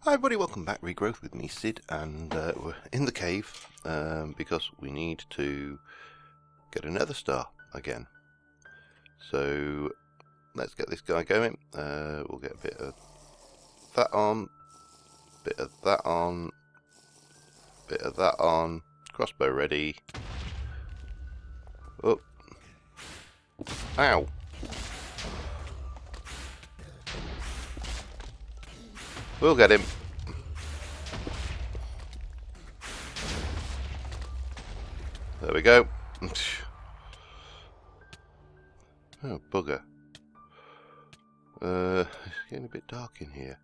Hi everybody, welcome back. Regrowth with me, Sid, and we're in the cave because we need to get a nether star again. So let's get this guy going. We'll get a bit of that on, bit of that on, bit of that on. Crossbow ready. Oh, ow! We'll get him. There we go. Oh, bugger. It's getting a bit dark in here.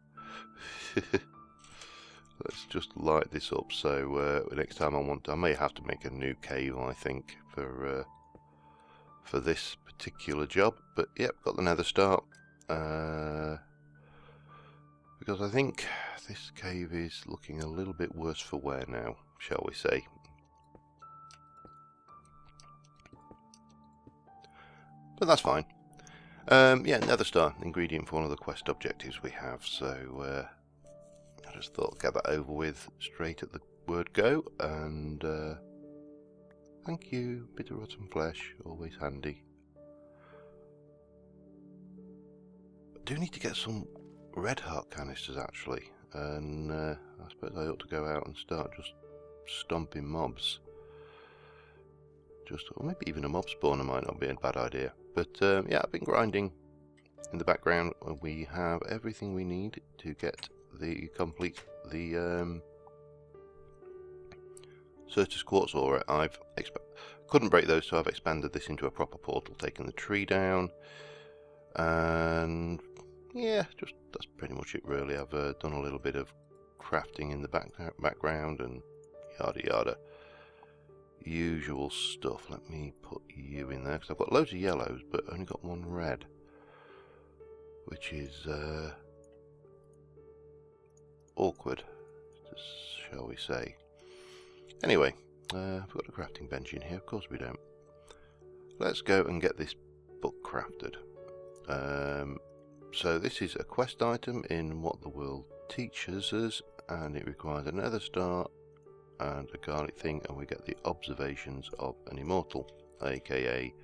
Let's just light this up so next time I may have to make a new cave, I think, for this particular job. But yep, got the nether star. Because I think this cave is looking a little bit worse for wear now, shall we say. But that's fine. Yeah, nether star, ingredient for one of the quest objectives we have, so I just thought I'd get that over with straight at the word go, and thank you, bit of rotten flesh, always handy. I do need to get some red heart canisters actually, and I suppose I ought to go out and start just stomping mobs. Or maybe even a mob spawner might not be a bad idea. But yeah, I've been grinding in the background. We have everything we need to get complete the Certus quartz ore. I've couldn't break those, so I've expanded this into a proper portal, taken the tree down, and yeah, that's pretty much it really. I've done a little bit of crafting in the background and yada yada. Usual stuff. Let me put you in there because I've got loads of yellows but only got one red, which is awkward, shall we say. Anyway, I've got a crafting bench in here. Of course we don't. Let's go and get this book crafted. So this is a quest item in What the World Teaches Us, and it requires a nether star and a garlic thing, and we get the observations of an immortal, aka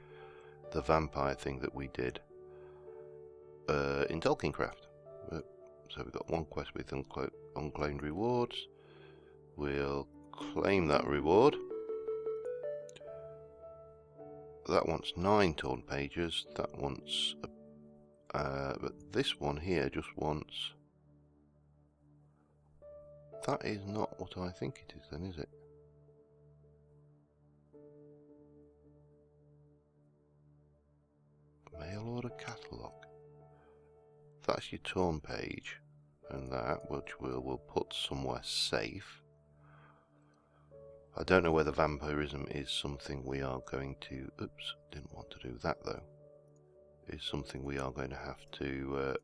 the vampire thing that we did in Tolkiencraft. So we've got one quest with unclaimed rewards. We'll claim that reward. That wants 9 torn pages. That wants but this one here just wants. That is not what I think it is then, is it? Mail order catalogue. That's your torn page, and that, which we'll put somewhere safe. I don't know whether vampirism is something we are going to. Oops, didn't want to do that though. Is something we are going to have to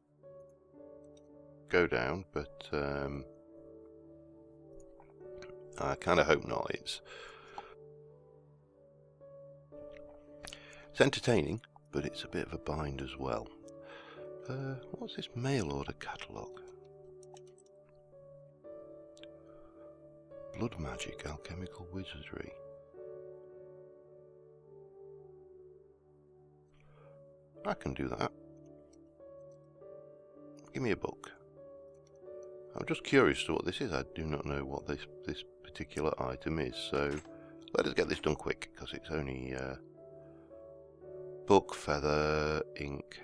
go down, but I kind of hope not. It's entertaining, but it's a bit of a bind as well. What's this mail order catalogue? Blood magic, alchemical wizardry. I can do that. Give me a book. I'm just curious to what this is. I do not know what this particular item is, so let us get this done quick, because it's only book, feather, ink,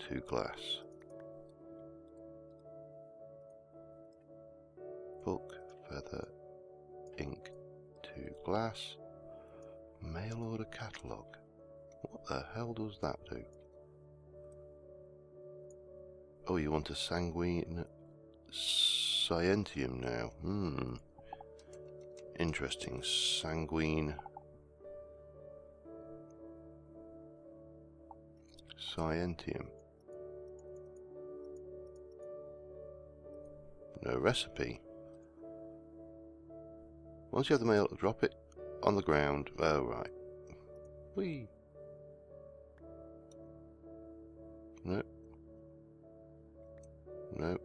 2 glass. Book, feather, ink, 2 glass. Mail order catalogue. What the hell does that do? Oh, you want a sanguine scientium now. Interesting. Sanguine scientium. No recipe. Once you have the mail, drop it on the ground. Oh, right. Whee. No. No.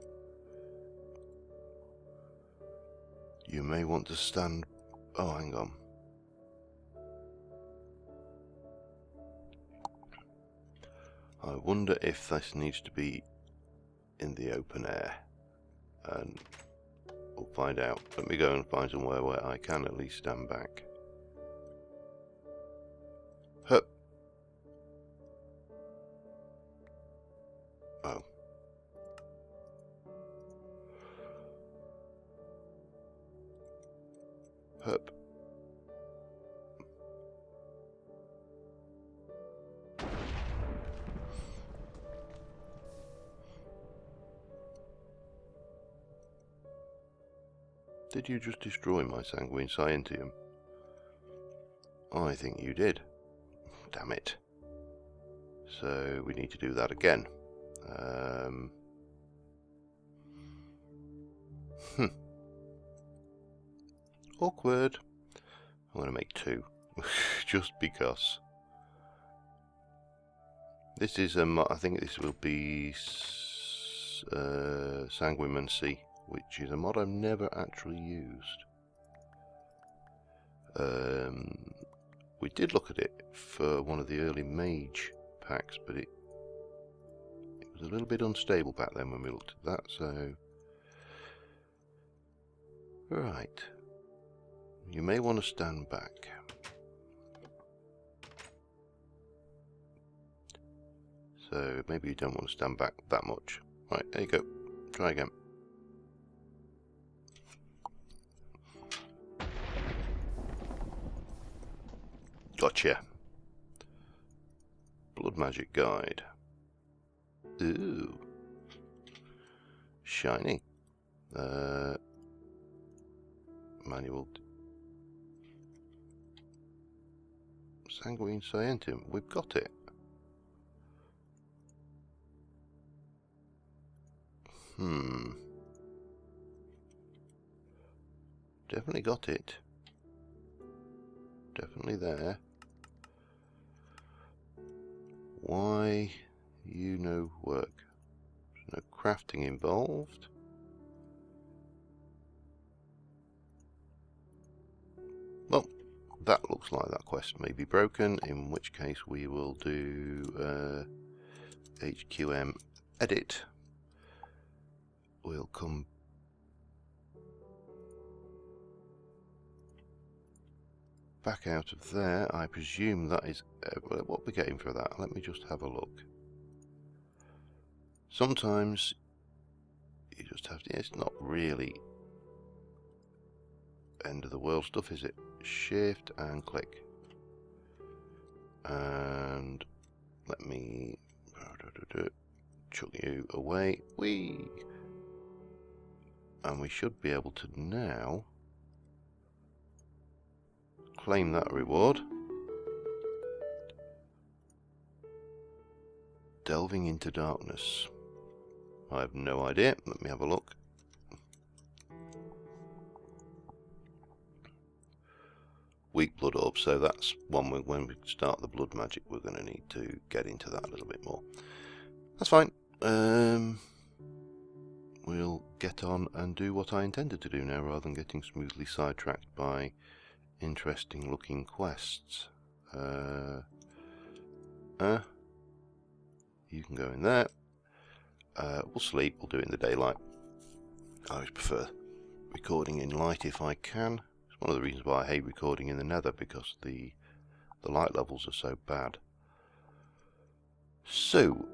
You may want to stand... Oh, hang on. I wonder if this needs to be in the open air. And we'll find out. Let me go and find somewhere where I can at least stand back. Hup. Oh. Hup. Did you just destroy my sanguine scientium? I think you did. Damn it. So we need to do that again. Awkward. I'm going to make 2. Just because. This is I think this will be Sanguimancy, which is a mod I've never actually used. We did look at it for one of the early mage packs, but it was a little bit unstable back then when we looked at that, so... Right. You may want to stand back. So maybe you don't want to stand back that much. Right, there you go. Try again. Gotcha. Blood Magic Guide. Ooh. Shiny. Manual. Sanguine Scientium. We've got it. Definitely got it. Definitely there. Why you no work? There's no crafting involved. Well, that looks like that quest may be broken, in which case we will do HQM edit. We'll come back out of there. I presume that is what we're getting for that. Let me just have a look. Sometimes you just have to, it's not really end of the world stuff, is it? Shift and click. And let me chuck you away. Whee! And we should be able to now claim that reward. Delving into darkness. I have no idea. Let me have a look. Weak blood orb, so that's one when we start the blood magic we're going to need to get into that a little bit more. That's fine. We'll get on and do what I intended to do now, rather than getting smoothly sidetracked by interesting looking quests. You can go in there. We'll sleep, we'll do it in the daylight. I always prefer recording in light if I can. It's one of the reasons why I hate recording in the nether, because the light levels are so bad. So,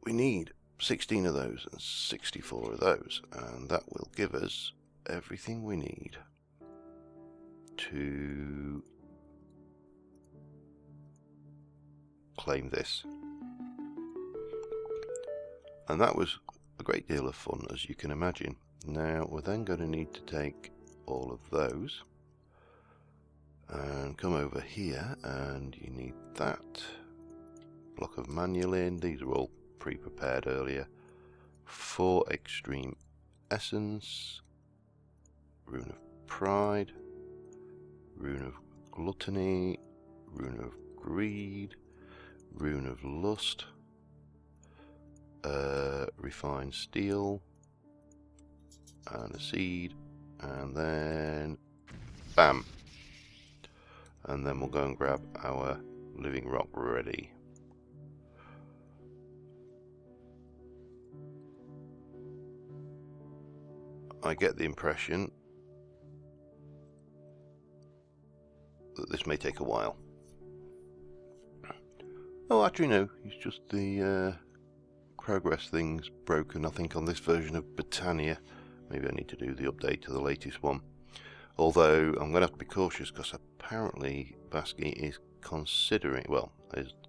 we need 16 of those and 64 of those, and that will give us everything we need to claim this. And that was a great deal of fun, as you can imagine. Now we're then going to need to take all of those and come over here, and you need that block of manualin. These are all pre-prepared earlier. 4 extreme essence, rune of pride, rune of gluttony, rune of greed, Rune of Lust, refined steel, and a seed, and then bam, and then we'll go and grab our living rock ready. I get the impression that this may take a while. Oh, actually no, it's just the progress thing's broken, I think, on this version of Botania. Maybe I need to do the update to the latest one. Although I'm going to have to be cautious because apparently Basky is considering, well,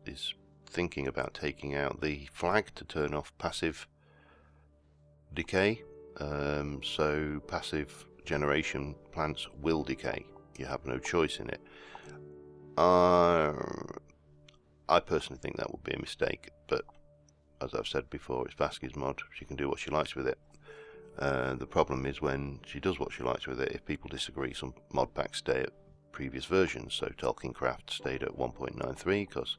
is thinking about taking out the flag to turn off passive decay. So passive generation plants will decay. You have no choice in it. I personally think that would be a mistake, but as I've said before, it's Basky's mod. She can do what she likes with it. The problem is when she does what she likes with it, if people disagree, some mod packs stay at previous versions. So Tolkiencraft stayed at 1.93 because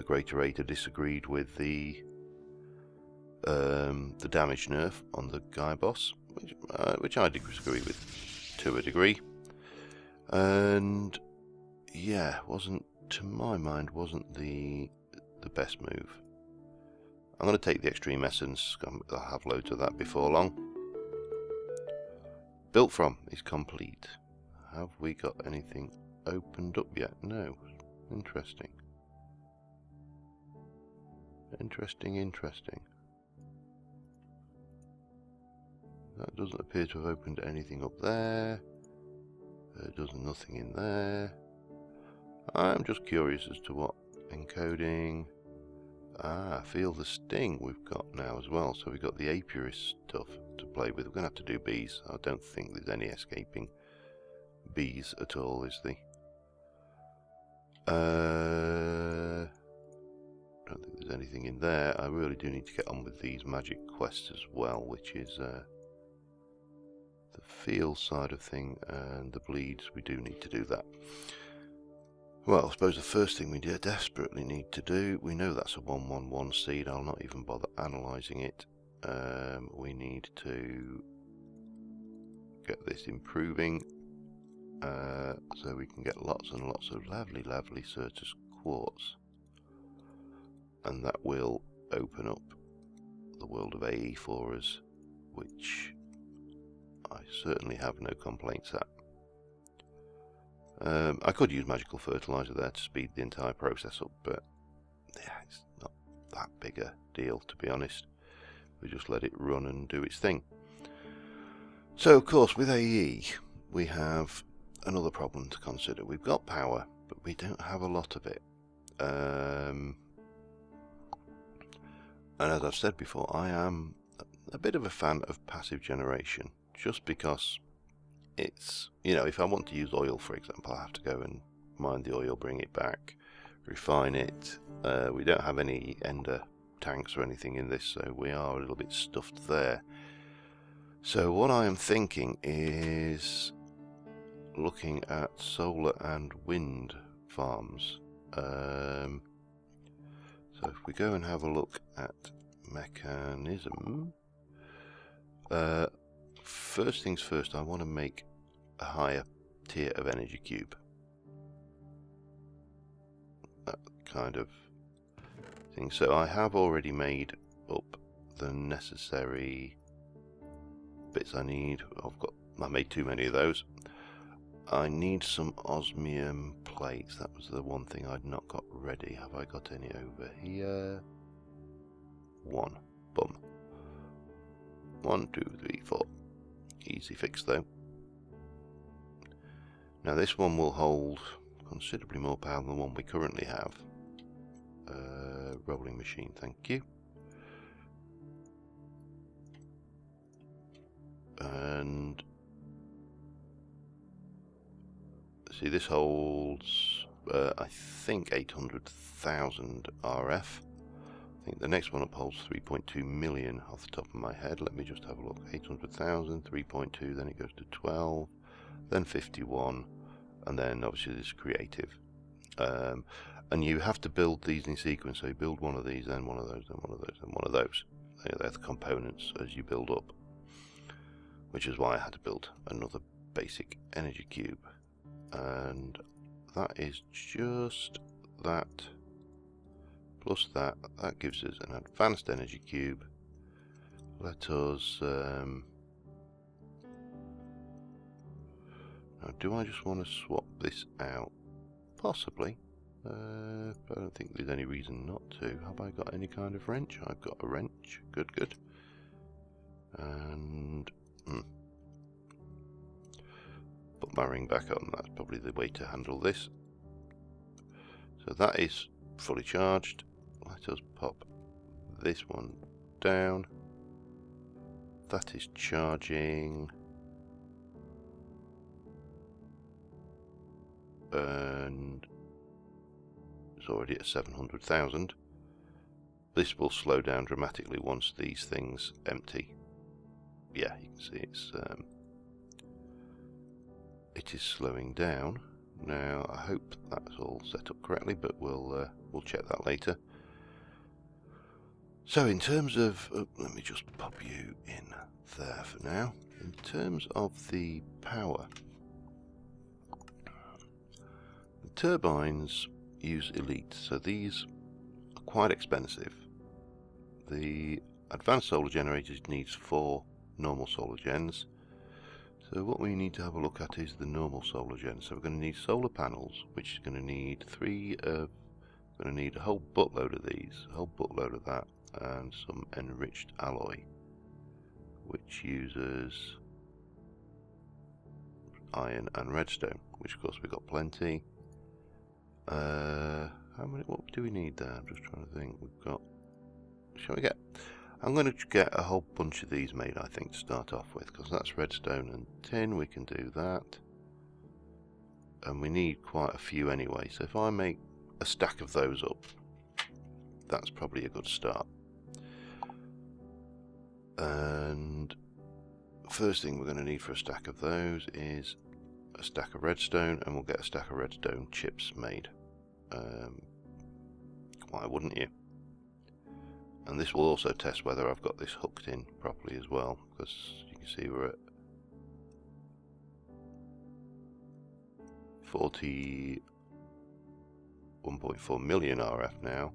Greater disagreed with the damage nerf on the Guy boss, which I disagree with to a degree. And yeah, to my mind, wasn't the best move. I'm going to take the Extreme Essence. I'll have loads of that before long. Built from is complete. Have we got anything opened up yet? No. Interesting. Interesting. That doesn't appear to have opened anything up there. There's nothing in there. I'm just curious as to what encoding. Feel the Sting we've got now as well. So we've got the Apiarist stuff to play with. We're going to have to do bees. I don't think there's any escaping bees at all, is there? Don't think there's anything in there. I really do need to get on with these magic quests as well, which is the field side of thing and the bleeds. We do need to do that. Well, I suppose the first thing we desperately need to do, we know that's a 111 seed. I'll not even bother analysing it. We need to get this improving so we can get lots and lots of lovely Certus quartz, and that will open up the world of AE for us, which I certainly have no complaints at. I could use magical fertilizer there to speed the entire process up, but yeah, it's not that big a deal, to be honest. We just let it run and do its thing. So, of course, with AE, we have another problem to consider. We've got power, but we don't have a lot of it. And as I've said before, I am a bit of a fan of passive generation, just because it's, you know, if I want to use oil, for example, I have to go and mine the oil, bring it back, refine it. We don't have any ender tanks or anything in this, so we are a little bit stuffed there. So what I am thinking is looking at solar and wind farms. So if we go and have a look at mechanism, first things first, I want to make a higher tier of energy cube. That kind of thing. So I have already made up the necessary bits I need. I made too many of those. I need some osmium plates. That was the one thing I'd not got ready. Have I got any over here? One. Bum. 1, 2, 3, 4. Easy fix though. Now this one will hold considerably more power than the one we currently have. Rolling machine, thank you. And see, this holds I think 800,000 RF. I think the next one up holds 3.2 million off the top of my head. Let me just have a look. 800,000, 3.2, then it goes to 12, then 51, and then obviously this creative. And you have to build these in sequence, so you build one of these, then one of those, then one of those, then one of those. They're the components as you build up. Which is why I had to build another basic energy cube. And that is just that plus that. That gives us an advanced energy cube. Let us... now, do I just want to swap this out? Possibly. But I don't think there's any reason not to. Have I got any kind of wrench? I've got a wrench. Good, good. And... put my ring back on. That's probably the way to handle this. So that is fully charged. Let us pop this one down. That is charging. And it's already at 700,000. This will slow down dramatically once these things empty. Yeah, you can see it is slowing down. Now I hope that's all set up correctly, but we'll check that later. So in terms of let me just pop you in there for now. In terms of the power, the turbines use Elite, so these are quite expensive. The advanced solar generators needs 4 normal solar gens. So what we need to have a look at is the normal solar gen. So we're going to need solar panels, which is going to need we're going to need a whole buttload of these, a whole buttload of that, and some enriched alloy, which uses iron and redstone, which of course we've got plenty. How many? What do we need there? I'm just trying to think. We've got. Shall we get? I'm going to get a whole bunch of these made, I think, to start off with, because that's redstone and tin. We can do that, and we need quite a few anyway. So if I make a stack of those up, that's probably a good start. And first thing we're going to need for a stack of those is a stack of redstone, and we'll get a stack of redstone chips made. Why wouldn't you? And this will also test whether I've got this hooked in properly as well, because you can see we're at 41.4 million RF now.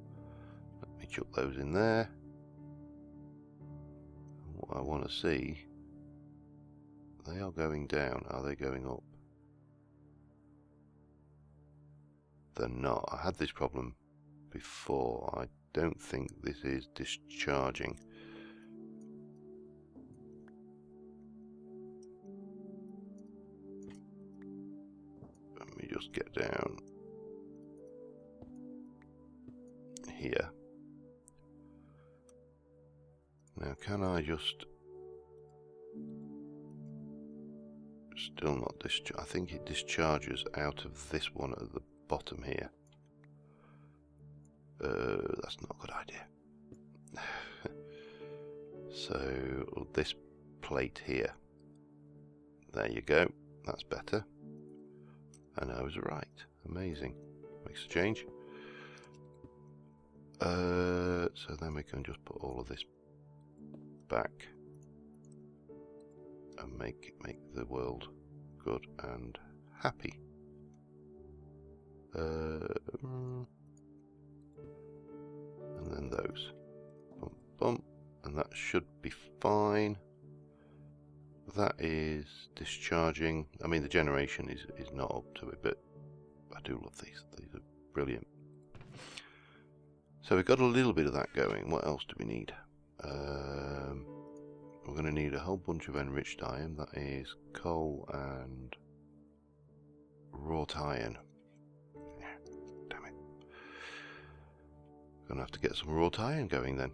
Let me chuck those in there. What I want to see, they are going down. Are they going up? They're not. I had this problem before. I don't think this is discharging. Let me just get down here. Now can I just... Still not discharge. I think it discharges out of this one at the bottom here. That's not a good idea. So this plate here. There you go. That's better. And I was right. Amazing. Makes a change. So then we can just put all of this back and make the world good and happy. And then those. Bump, bump, and that should be fine. That is discharging. I mean, the generation is not up to it, but I do love these. These are brilliant. So we've got a little bit of that going. What else do we need? We're going to need a whole bunch of enriched iron. That is coal and wrought iron. Damn it. Going to have to get some wrought iron going then.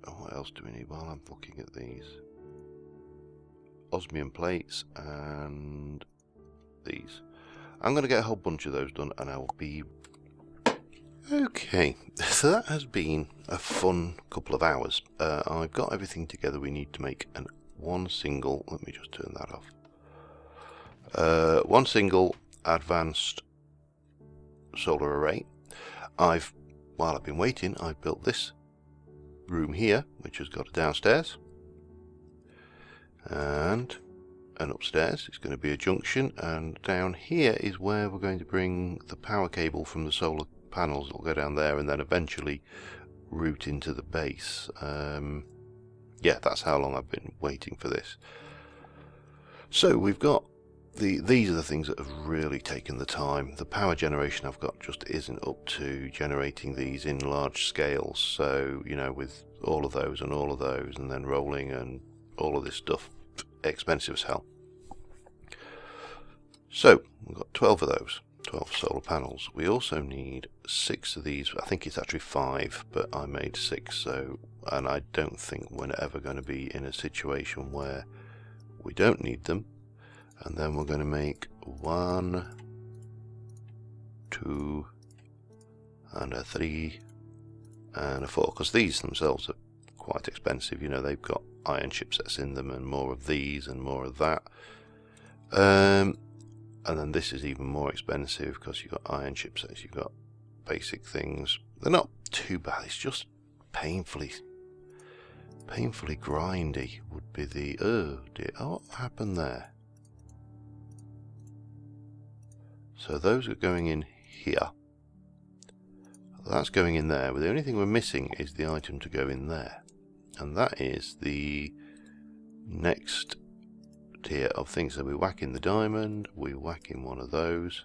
Oh, what else do we need while I'm looking at these? Osmium plates and these. I'm going to get a whole bunch of those done and I will be... Okay, so that has been a fun couple of hours. I've got everything together we need to make one single... Let me just turn that off. One single advanced solar array. While I've been waiting, I've built this room here, which has got a downstairs and an upstairs. It's going to be a junction, and down here is where we're going to bring the power cable from the solar panels. It'll go down there and then eventually route into the base. Yeah, that's how long I've been waiting for this. So we've got these are the things that have really taken the time. The power generation I've got just isn't up to generating these in large scales. So, you know, with all of those and then rolling and all of this stuff, expensive as hell. So we've got 12 of those, 12 solar panels. We also need 6 of these. I think it's actually 5, but I made 6. So, and I don't think we're ever going to be in a situation where we don't need them. And then we're going to make 1, 2, and a 3, and a 4, because these themselves are quite expensive. You know, they've got iron chipsets in them, and more of these and more of that. And then this is even more expensive because you've got iron chipsets, you've got basic things. They're not too bad. It's just painfully grindy would be the. Oh dear, what happened there? So those are going in here. That's going in there, but the only thing we're missing is the item to go in there. And that is the next tier of things. So we whack in the diamond, we whack in one of those,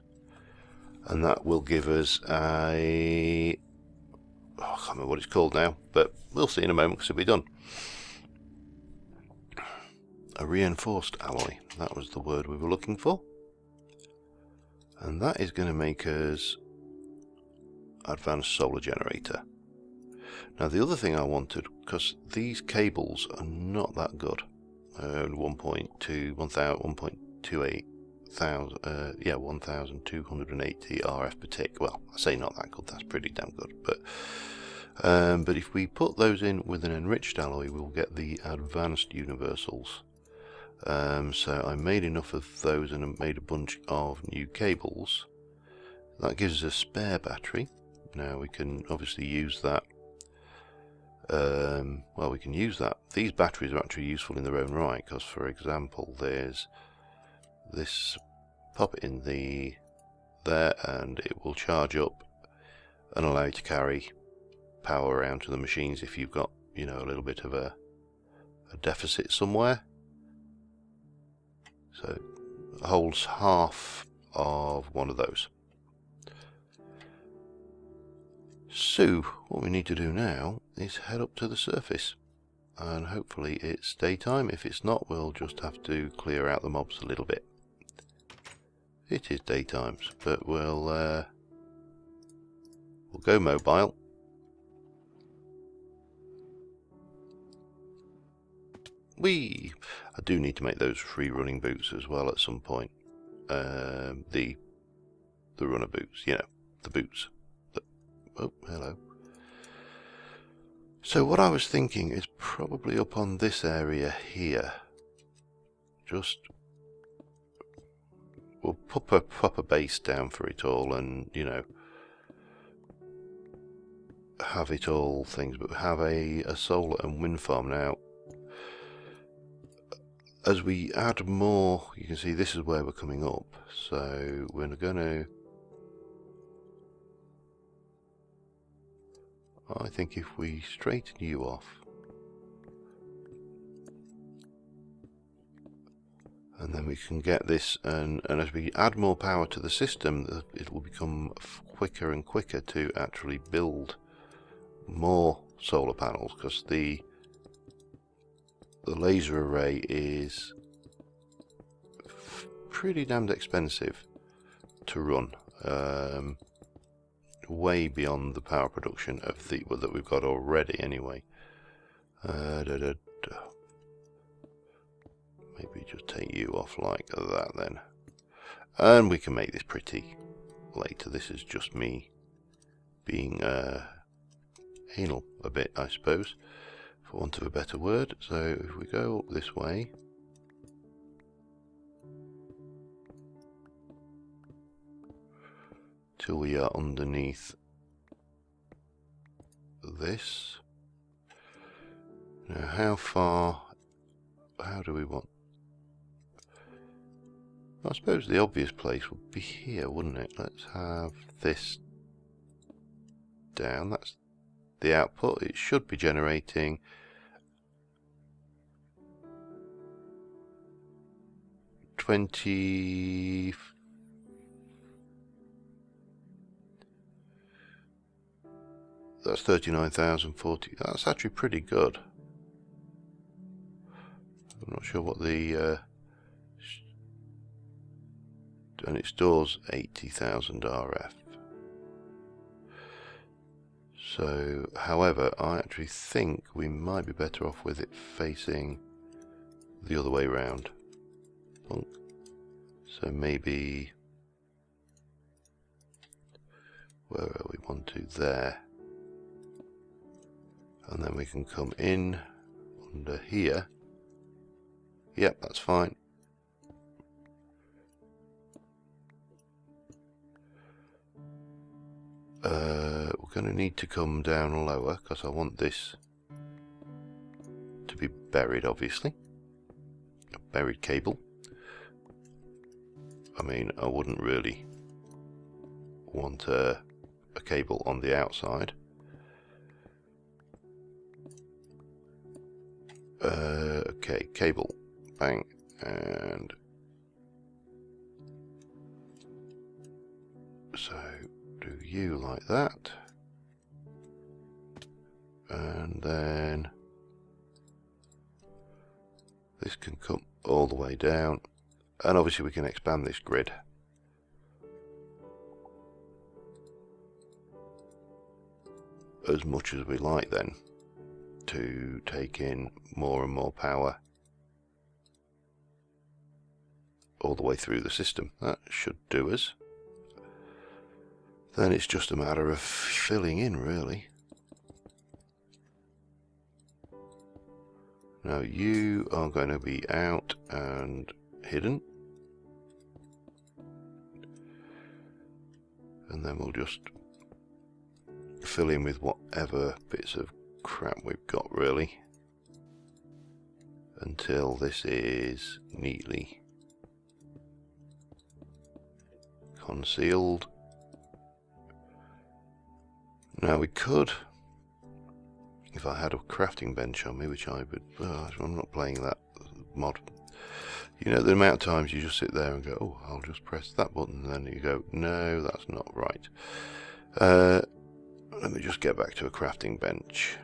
and that will give us a... Oh, I can't remember what it's called now, but we'll see in a moment because it'll be done. A reinforced alloy, that was the word we were looking for. And that is going to make us advanced solar generator. Now the other thing I wanted, because these cables are not that good, 1.28 thousand, 1,280 RF per tick. Well, I say not that good, that's pretty damn good. But if we put those in with an enriched alloy, we'll get the advanced universals. So I made enough of those and I made a bunch of new cables. That gives us a spare battery. Now we can obviously use that. Well, we can use that. These batteries are actually useful in their own right, because for example there's this, pop it in there and it will charge up and allow you to carry power around to the machines if you've got, you know, a little bit of a deficit somewhere. So it holds half of one of those. So what we need to do now is head up to the surface, and hopefully it's daytime. If it's not, we'll just have to clear out the mobs a little bit. It is daytime, but we'll go mobile. I do need to make those free running boots as well at some point. The runner boots, you know, the boots. Oh, hello. So what I was thinking is probably up on this area here. Just we'll pop a base down for it all, and you know, have it all things, but have a solar and wind farm now. As we add more, you can see this is where we're coming up. So we're going to, I think if we straighten you off, and then we can get this, and as we add more power to the system, it will become quicker and quicker to actually build more solar panels, because the laser array is pretty damned expensive to run, way beyond the power production of that we've got already anyway. Maybe just take you off like that then, and we can make this pretty later. This is just me being anal a bit, I suppose, for want of a better word. So if we go up this way, till we are underneath this. Now how do we want? I suppose the obvious place would be here, wouldn't it? Let's have this down. That's the output. It should be generating 20. That's 39,040. That's actually pretty good. I'm not sure what the and it stores 80,000 RF. So, however, I actually think we might be better off with it facing the other way round. So maybe where are we? 1, 2 there, and then we can come in under here. Yep, that's fine. We're going to need to come down lower because I want this to be buried, obviously. A buried cable. I mean, I wouldn't really want a cable on the outside. Okay, cable. Bang. And so do you like that. And then this can come all the way down, and obviously we can expand this grid. As much as we like then, to take in more and more power all the way through the system. That should do us. Then it's just a matter of filling in, really. Now you are going to be out and hidden, and then we'll just fill in with whatever bits of crap we've got, really, until this is neatly concealed. Now we could, if I had a crafting bench on me, which I would, I'm not playing that mod. You know, the amount of times you just sit there and go, oh, I'll just press that button, and then you go, no, that's not right. Let me just get back to a crafting bench.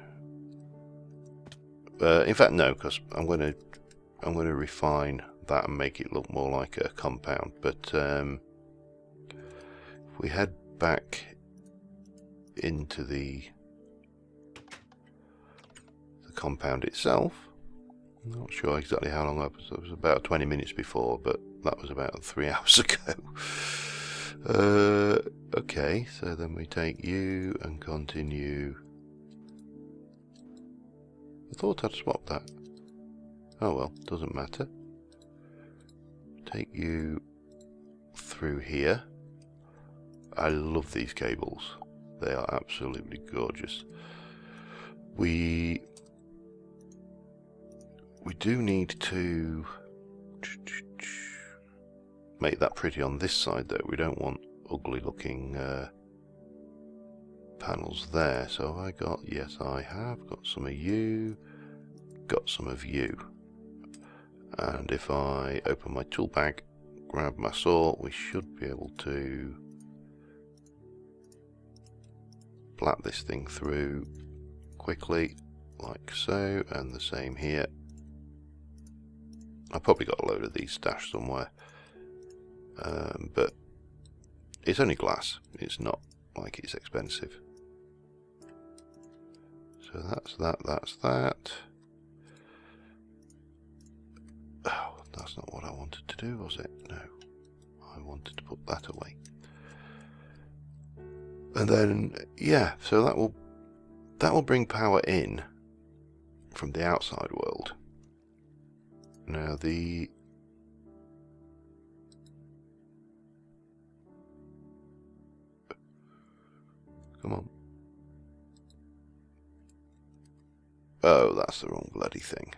In fact, no, because I'm going to refine that and make it look more like a compound. But if we head back into the compound itself, I'm not sure exactly how long it was about 20 minutes before, but that was about 3 hours ago. Okay, so then we take you and continue. I thought I'd swap that. Oh well, doesn't matter. Take you through here. I love these cables. They are absolutely gorgeous. We do need to make that pretty on this side though. We don't want ugly looking panels there. So have I got, yes I have got some of you, got some of you. And if I open my tool bag, grab my saw, we should be able to plat this thing through quickly, like so, and the same here. I've probably got a load of these stashed somewhere, but it's only glass, it's not like it's expensive. So that's that, that's that. Oh, that's not what I wanted to do, was it? No, I wanted to put that away. And then, yeah, so that will bring power in from the outside world. Now the Come on. Oh, that's the wrong bloody thing.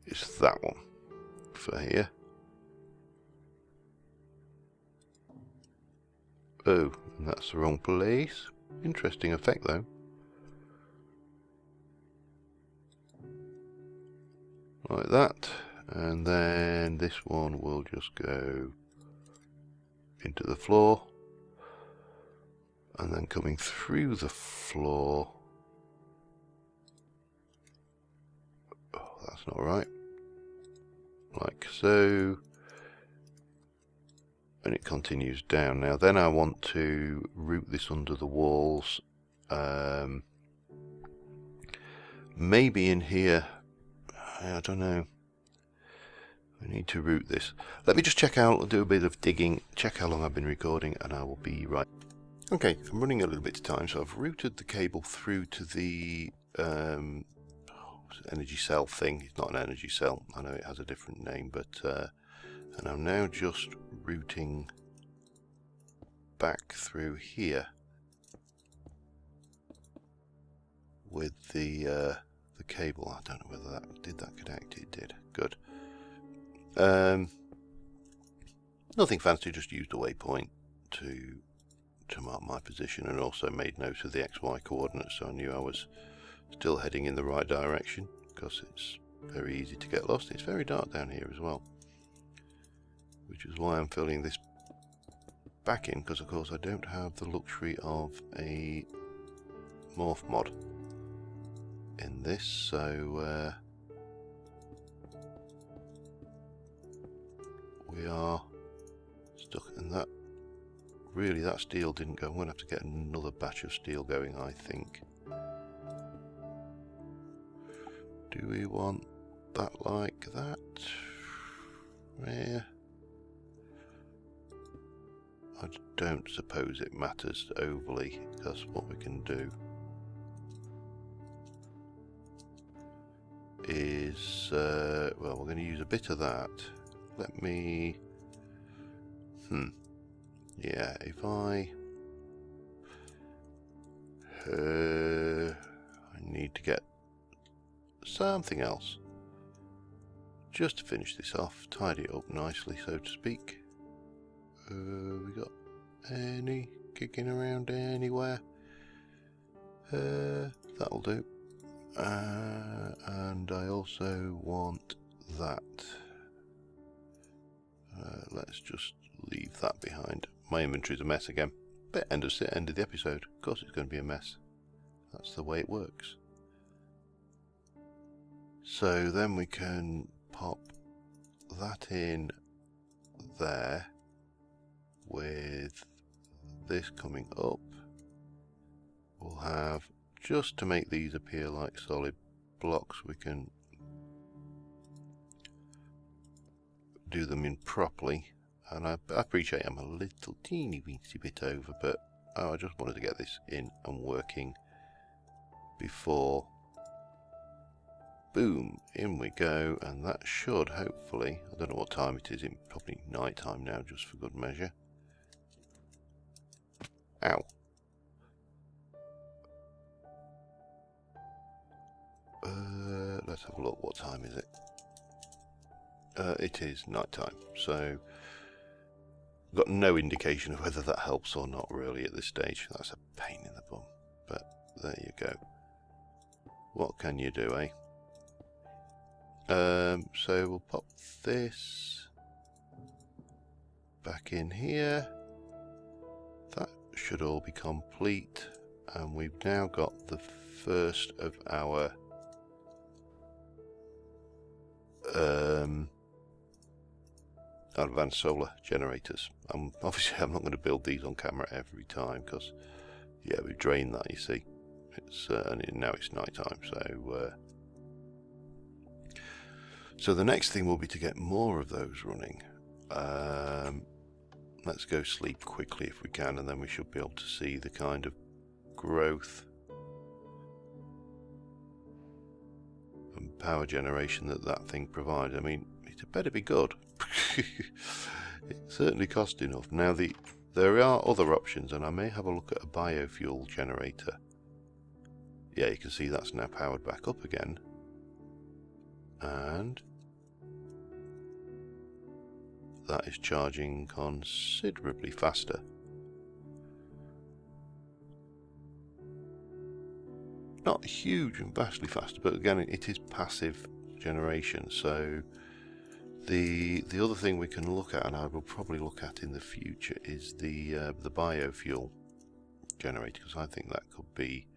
It's that one for here. Oh, that's the wrong place. Interesting effect though. Like that. And then this one will just go into the floor. And then coming through the floor. Oh, that's not right. Like so. And it continues down. Now then I want to root this under the walls. Maybe in here. I don't know. We need to root this. Let me just check out, do a bit of digging, check how long I've been recording, and I will be right. Okay, I'm running a little bit of time, so I've routed the cable through to the energy cell thing. It's not an energy cell, I know it has a different name, but and I'm now just routing back through here with the cable. I don't know whether that did that connect. It did. Good. Nothing fancy, just used a waypoint to mark my position, and also made note of the XY coordinates so I knew I was still heading in the right direction, because it's very easy to get lost. It's very dark down here as well, which is why I'm filling this back in, because of course I don't have the luxury of a morph mod in this, so we are stuck in that. Really, that steel didn't go. I'm going to have to get another batch of steel going, I think. Do we want that like that? Yeah. I don't suppose it matters overly, because what we can do is, well, we're going to use a bit of that. Let me, yeah, if I need to get something else just to finish this off, tidy it up nicely, so to speak. We got any kicking around anywhere? That'll do. And I also want that. Let's just leave that behind. My inventory's a mess again. But end of the episode. Of course it's going to be a mess. That's the way it works. So then we can pop that in there with this coming up. We'll have, just to make these appear like solid blocks, we can do them in properly. And I appreciate I'm a little teeny weensy bit over, but I just wanted to get this in and working before, boom, in we go. And that should hopefully, I don't know what time it is, it's probably night time now, just for good measure. Ow. Let's have a look, what time is it? It is night time, so I've got no indication of whether that helps or not really at this stage. That's a pain in the bum, but there you go. What can you do, eh? So we'll pop this back in here. That should all be complete, and we've now got the first of our advanced solar generators. Obviously I'm not going to build these on camera every time, because yeah, we've drained that, you see. It's and now it's night time, so the next thing will be to get more of those running. Let's go sleep quickly if we can, and then we should be able to see the kind of growth and power generation that thing provides. I mean, it better be good. It certainly cost enough. Now there are other options, and I may have a look at a biofuel generator. Yeah, you can see that's now powered back up again. And that is charging considerably faster. Not huge and vastly faster, but again, it is passive generation. So the other thing we can look at, and I will probably look at in the future, is the biofuel generator, because I think that could be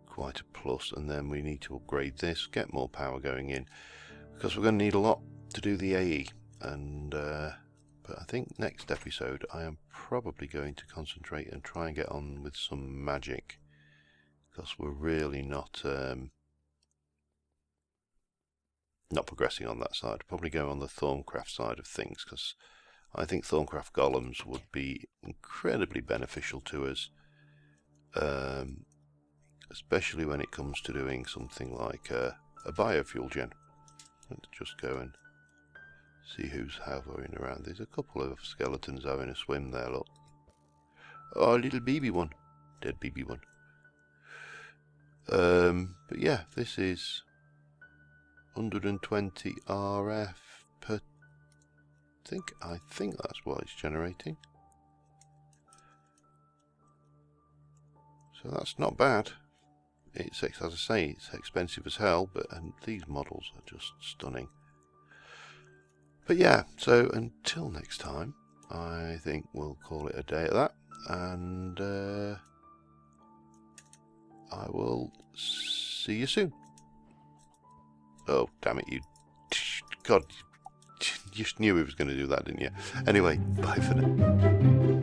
quite a plus. And then we need to upgrade this, get more power going in, because we're going to need a lot to do the AE. And but I think next episode I am probably going to concentrate and try and get on with some magic, because we're really not progressing on that side. Probably go on the Thorncraft side of things, because I think Thorncraft golems would be incredibly beneficial to us, especially when it comes to doing something like a biofuel gen. Let's just go and see who's hovering around. There's a couple of skeletons having a swim there, look. Oh, a little baby one. Dead baby one. But yeah, this is 120 RF per... I think that's what it's generating. So that's not bad. It's, as I say, it's expensive as hell, but these models are just stunning. But yeah, so until next time, I think we'll call it a day at that, and I will see you soon. Oh, damn it, you... God, you just knew he was going to do that, didn't you? Anyway, bye for now.